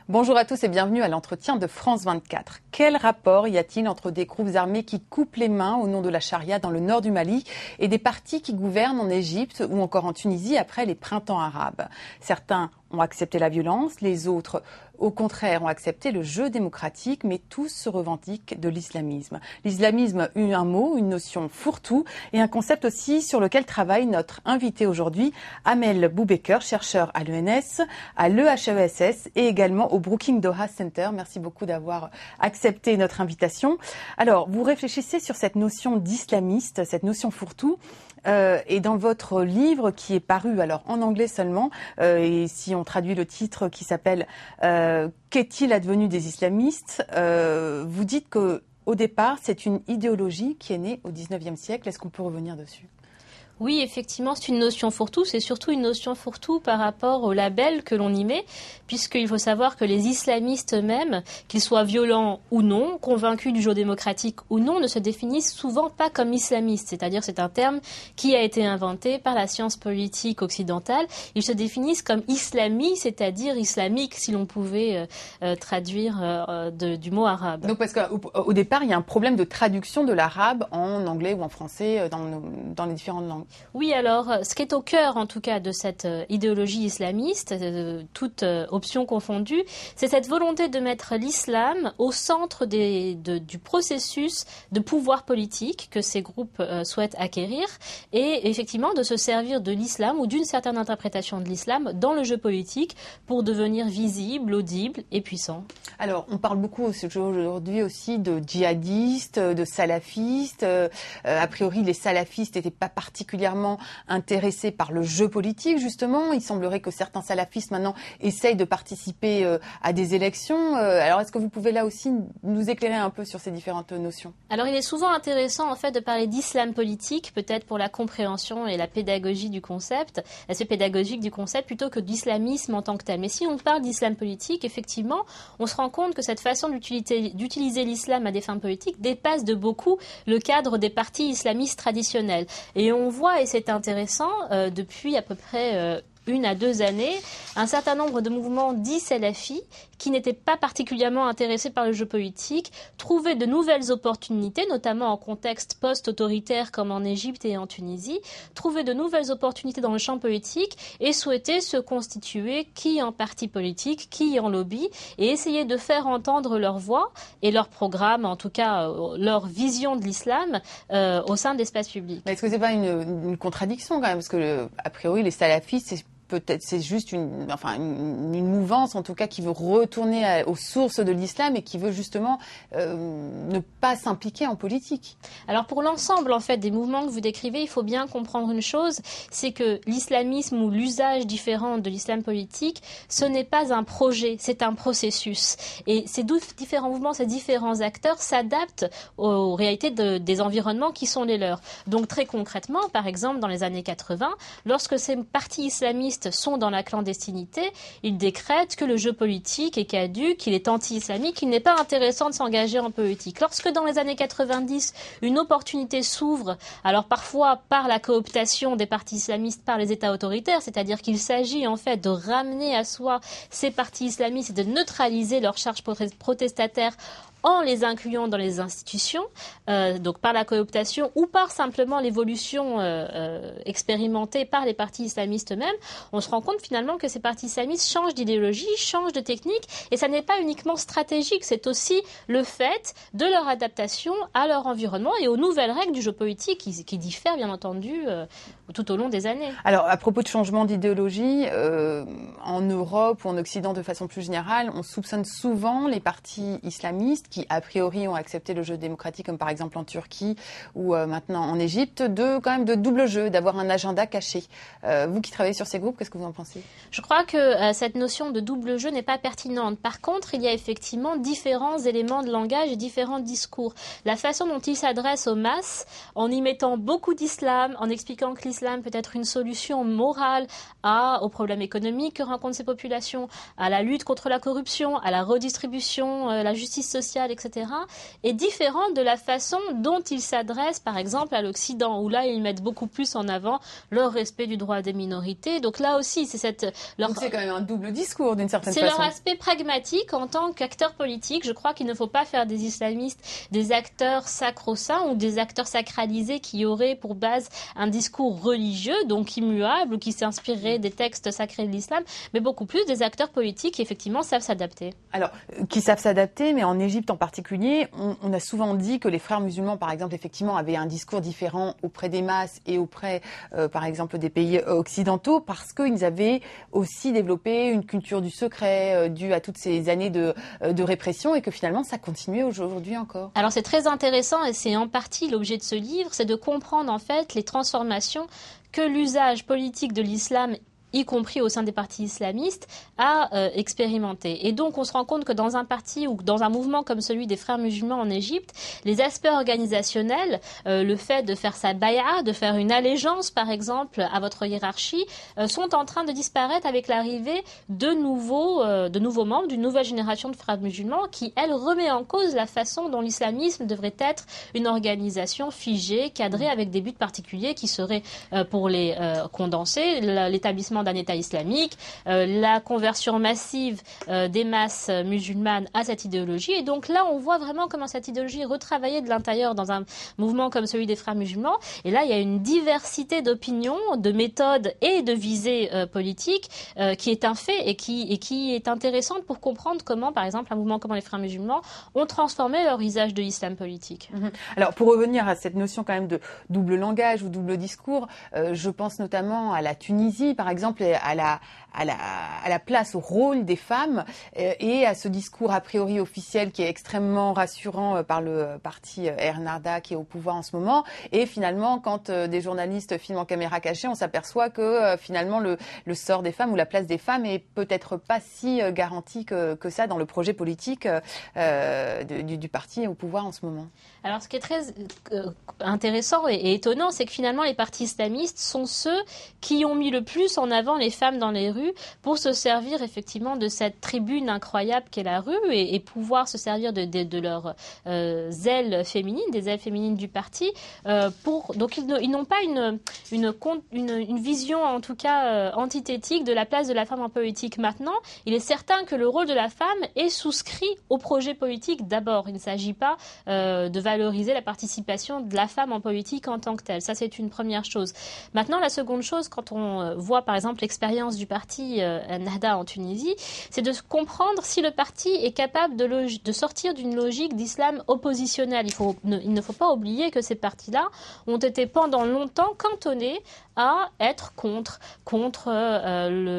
Bonjour à tous et bienvenue à l'entretien de France 24. Quel rapport y a-t-il entre des groupes armés qui coupent les mains au nom de la charia dans le nord du Mali et des partis qui gouvernent en Égypte ou encore en Tunisie après les printemps arabes? Certains ont accepté la violence, les autres, au contraire, ont accepté le jeu démocratique, mais tous se revendiquent de l'islamisme. L'islamisme eut un mot, une notion fourre-tout et un concept aussi sur lequel travaille notre invité aujourd'hui, Amel Boubaker, chercheur à l'ENS, à l'EHESS et également au Brookings Doha Center. Merci beaucoup d'avoir accepté notre invitation. Alors, vous réfléchissez sur cette notion d'islamiste, cette notion fourre-tout. Et dans votre livre qui est paru alors en anglais seulement, et si on traduit le titre qui s'appelle Qu'est-il advenu des islamistes, vous dites que au départ c'est une idéologie qui est née au XIXe siècle. Est-ce qu'on peut revenir dessus ? Oui, effectivement, c'est une notion fourre-tout. C'est surtout une notion fourre-tout par rapport au label que l'on y met, puisqu'il faut savoir que les islamistes eux-mêmes, qu'ils soient violents ou non, convaincus du jeu démocratique ou non, ne se définissent souvent pas comme islamistes. C'est-à-dire, c'est un terme qui a été inventé par la science politique occidentale. Ils se définissent comme islami, c'est-à-dire islamique, si l'on pouvait traduire du mot arabe. Donc, parce qu'au départ, il y a un problème de traduction de l'arabe en anglais ou en français dans les différentes langues. Oui, alors, ce qui est au cœur, en tout cas, de cette idéologie islamiste, toute option confondue, c'est cette volonté de mettre l'islam au centre du processus de pouvoir politique que ces groupes souhaitent acquérir et effectivement de se servir de l'islam ou d'une certaine interprétation de l'islam dans le jeu politique pour devenir visible, audible et puissant. Alors, on parle beaucoup aujourd'hui aussi de djihadistes, de salafistes. A priori, les salafistes n'étaient pas particulièrement intéressés par le jeu politique, justement. Il semblerait que certains salafistes, maintenant, essayent de participer à des élections. Alors, est-ce que vous pouvez, là aussi, nous éclairer un peu sur ces différentes notions ? Alors, il est souvent intéressant, en fait, de parler d'islam politique, peut-être pour la compréhension et la pédagogie du concept, l'aspect pédagogique du concept, plutôt que d'islamisme en tant que tel. Mais si on parle d'islam politique, effectivement, on se rend compte que cette façon d'utiliser l'islam à des fins politiques dépasse de beaucoup le cadre des partis islamistes traditionnels. Et on voit, et c'est intéressant, depuis à peu près 1 à 2 années, un certain nombre de mouvements dits salafis qui n'étaient pas particulièrement intéressés par le jeu politique, trouvaient de nouvelles opportunités, notamment en contexte post-autoritaire comme en Égypte et en Tunisie, trouvaient de nouvelles opportunités dans le champ politique et souhaitaient se constituer qui en parti politique, qui en lobby, et essayer de faire entendre leur voix et leur programme, en tout cas leur vision de l'islam au sein de l'espace public. Mais est-ce que c'est pas une contradiction quand même ? Parce que, a priori, les salafistes, c'est juste une mouvance, en tout cas, qui veut retourner aux sources de l'islam et qui veut justement ne pas s'impliquer en politique. Alors pour l'ensemble, en fait, des mouvements que vous décrivez, il faut bien comprendre une chose, c'est que l'islamisme ou l'usage différent de l'islam politique, ce n'est pas un projet, c'est un processus. Et ces différents mouvements, ces différents acteurs s'adaptent aux réalités des environnements qui sont les leurs. Donc très concrètement, par exemple, dans les années 80, lorsque ces partis islamistes sont dans la clandestinité, ils décrètent que le jeu politique est caduc, qu'il est anti-islamique, qu'il n'est pas intéressant de s'engager en politique. Lorsque dans les années 90, une opportunité s'ouvre, alors parfois par la cooptation des partis islamistes par les États autoritaires, c'est-à-dire qu'il s'agit en fait de ramener à soi ces partis islamistes et de neutraliser leur charge protestataire en les incluant dans les institutions, donc par la cooptation ou par simplement l'évolution expérimentée par les partis islamistes eux-mêmes, on se rend compte finalement que ces partis islamistes changent d'idéologie, changent de technique, et ça n'est pas uniquement stratégique, c'est aussi le fait de leur adaptation à leur environnement et aux nouvelles règles du jeu politique qui diffèrent bien entendu tout au long des années. Alors, à propos de changement d'idéologie, en Europe ou en Occident de façon plus générale, on soupçonne souvent les partis islamistes qui, a priori, ont accepté le jeu démocratique, comme par exemple en Turquie ou maintenant en Égypte, de double jeu, d'avoir un agenda caché. Vous qui travaillez sur ces groupes, qu'est-ce que vous en pensez ? Je crois que cette notion de double jeu n'est pas pertinente. Par contre, il y a effectivement différents éléments de langage et différents discours. La façon dont ils s'adressent aux masses, en y mettant beaucoup d'islam, en expliquant que l'islam peut être une solution morale aux problèmes économiques que rencontrent ces populations, à la lutte contre la corruption, à la redistribution, la justice sociale, sociale, etc., est différente de la façon dont ils s'adressent, par exemple, à l'Occident, où là, ils mettent beaucoup plus en avant leur respect du droit des minorités. Donc là aussi, Donc c'est quand même un double discours, d'une certaine façon. C'est leur aspect pragmatique en tant qu'acteur politique. Je crois qu'il ne faut pas faire des islamistes des acteurs sacro-saints ou des acteurs sacralisés qui auraient pour base un discours religieux, donc immuable, ou qui s'inspireraient des textes sacrés de l'islam, mais beaucoup plus des acteurs politiques qui effectivement savent s'adapter. Alors, qui savent s'adapter, mais en Égypte en particulier, on a souvent dit que les frères musulmans, par exemple, effectivement, avaient un discours différent auprès des masses et auprès, par exemple, des pays occidentaux, parce qu'ils avaient aussi développé une culture du secret due à toutes ces années de répression, et que finalement, ça continuait aujourd'hui encore. Alors, c'est très intéressant, et c'est en partie l'objet de ce livre, c'est de comprendre en fait les transformations que l'usage politique de l'islam, y compris au sein des partis islamistes, a expérimenté. Et donc, on se rend compte que dans un parti ou dans un mouvement comme celui des frères musulmans en Égypte, les aspects organisationnels, le fait de faire sa bay'a, de faire une allégeance, par exemple, à votre hiérarchie, sont en train de disparaître avec l'arrivée de nouveaux membres d'une nouvelle génération de frères musulmans qui, elle, remet en cause la façon dont l'islamisme devrait être une organisation figée, cadrée, avec des buts particuliers qui seraient, pour les condenser, l'établissement d'un État islamique, la conversion massive des masses musulmanes à cette idéologie. Et donc là, on voit vraiment comment cette idéologie est retravaillée de l'intérieur dans un mouvement comme celui des frères musulmans. Et là, il y a une diversité d'opinions, de méthodes et de visées politiques qui est un fait et qui est intéressante pour comprendre comment, par exemple, un mouvement comme les frères musulmans ont transformé leur usage de l'islam politique. Alors, pour revenir à cette notion quand même de double langage ou double discours, je pense notamment à la Tunisie, par exemple, à la place, au rôle des femmes et à ce discours a priori officiel qui est extrêmement rassurant par le parti Ennahda qui est au pouvoir en ce moment. Et finalement, quand des journalistes filment en caméra cachée, on s'aperçoit que finalement le sort des femmes ou la place des femmes est peut-être pas si garanti que ça dans le projet politique du parti au pouvoir en ce moment. Alors, ce qui est très intéressant et étonnant, c'est que finalement, les partis islamistes sont ceux qui ont mis le plus en avant les femmes dans les rues pour se servir effectivement de cette tribune incroyable qu'est la rue et pouvoir se servir de leurs ailes féminines, des ailes féminines du parti. Donc, ils n'ont pas une vision, en tout cas, antithétique de la place de la femme en politique. Maintenant, il est certain que le rôle de la femme est souscrit au projet politique d'abord. Il ne s'agit pas de valoriser la participation de la femme en politique en tant que telle. Ça, c'est une première chose. Maintenant, la seconde chose, quand on voit par exemple l'expérience du parti Ennahda en Tunisie, c'est de comprendre si le parti est capable de sortir d'une logique d'islam oppositionnel. Il ne faut pas oublier que ces partis-là ont été pendant longtemps cantonnés à être contre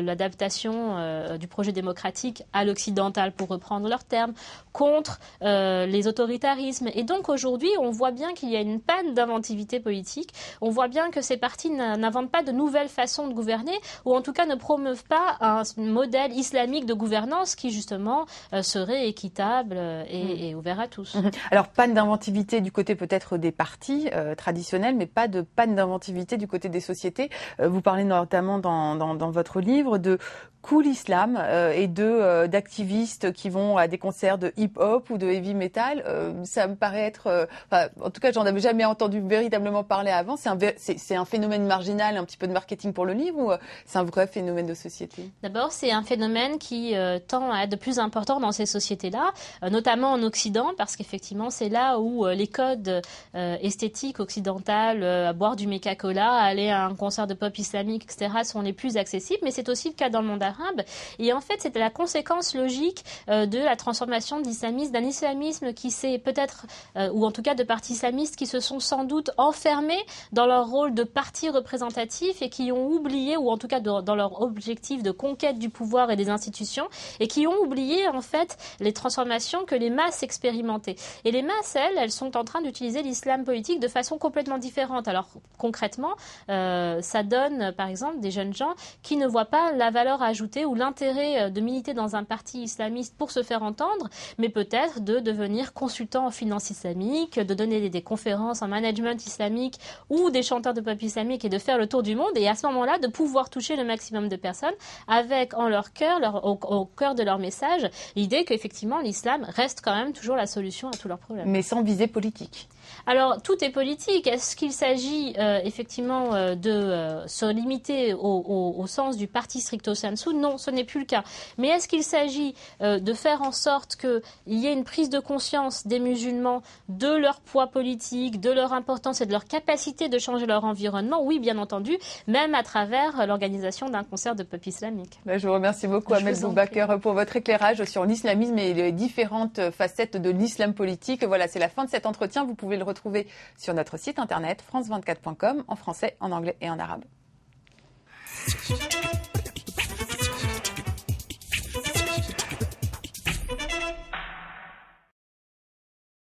l'adaptation du projet démocratique à l'occidental, pour reprendre leurs termes, contre les autoritarismes. Et donc aujourd'hui, on voit bien qu'il y a une panne d'inventivité politique. On voit bien que ces partis n'inventent pas de nouvelles façons de gouverner, ou en tout cas ne promeuvent pas un modèle islamique de gouvernance qui justement serait équitable et ouvert à tous. Alors, panne d'inventivité du côté peut-être des partis traditionnels, mais pas de panne d'inventivité du côté des sociétés. Vous parlez notamment dans votre livre de Cool Islam et d'activistes qui vont à des concerts de hip-hop ou de heavy metal. Ça me paraît être... en tout cas, j'en avais jamais entendu véritablement parler avant. C'est un phénomène marginal, un petit peu de marketing pour le livre, ou c'est un vrai phénomène de société? D'abord, c'est un phénomène qui tend à être de plus important dans ces sociétés-là, notamment en Occident, parce qu'effectivement, c'est là où les codes esthétiques occidentales, à boire du Coca-Cola, à aller à un concert de pop islamique, etc., sont les plus accessibles. Mais c'est aussi le cas dans le monde arabe. Et en fait, c'était la conséquence logique de la transformation d'un islamisme qui s'est peut-être, ou en tout cas de partis islamistes qui se sont sans doute enfermés dans leur rôle de parti représentatif et qui ont oublié, ou en tout cas dans leur objectif de conquête du pouvoir et des institutions, et qui ont oublié en fait les transformations que les masses expérimentaient. Et les masses, elles sont en train d'utiliser l'islam politique de façon complètement différente. Alors concrètement, ça donne par exemple des jeunes gens qui ne voient pas la valeur ajoutée ajouter, ou l'intérêt de militer dans un parti islamiste pour se faire entendre, mais peut-être de devenir consultant en finance islamique, de donner des conférences en management islamique ou des chanteurs de pop islamique et de faire le tour du monde, et à ce moment-là de pouvoir toucher le maximum de personnes avec en leur cœur, au cœur de leur message, l'idée qu'effectivement l'islam reste quand même toujours la solution à tous leurs problèmes. Mais sans visée politique. Alors, tout est politique. Est-ce qu'il s'agit effectivement de se limiter au sens du parti stricto sensu? Non, ce n'est plus le cas. Mais est-ce qu'il s'agit de faire en sorte qu'il y ait une prise de conscience des musulmans de leur poids politique, de leur importance et de leur capacité de changer leur environnement? Oui, bien entendu, même à travers l'organisation d'un concert de pop islamique. Je vous remercie beaucoup, Amel Boubaker, pour votre éclairage sur l'islamisme et les différentes facettes de l'islam politique. Voilà, c'est la fin de cet entretien. Vous pouvez le retrouver sur notre site internet france24.com en français, en anglais et en arabe.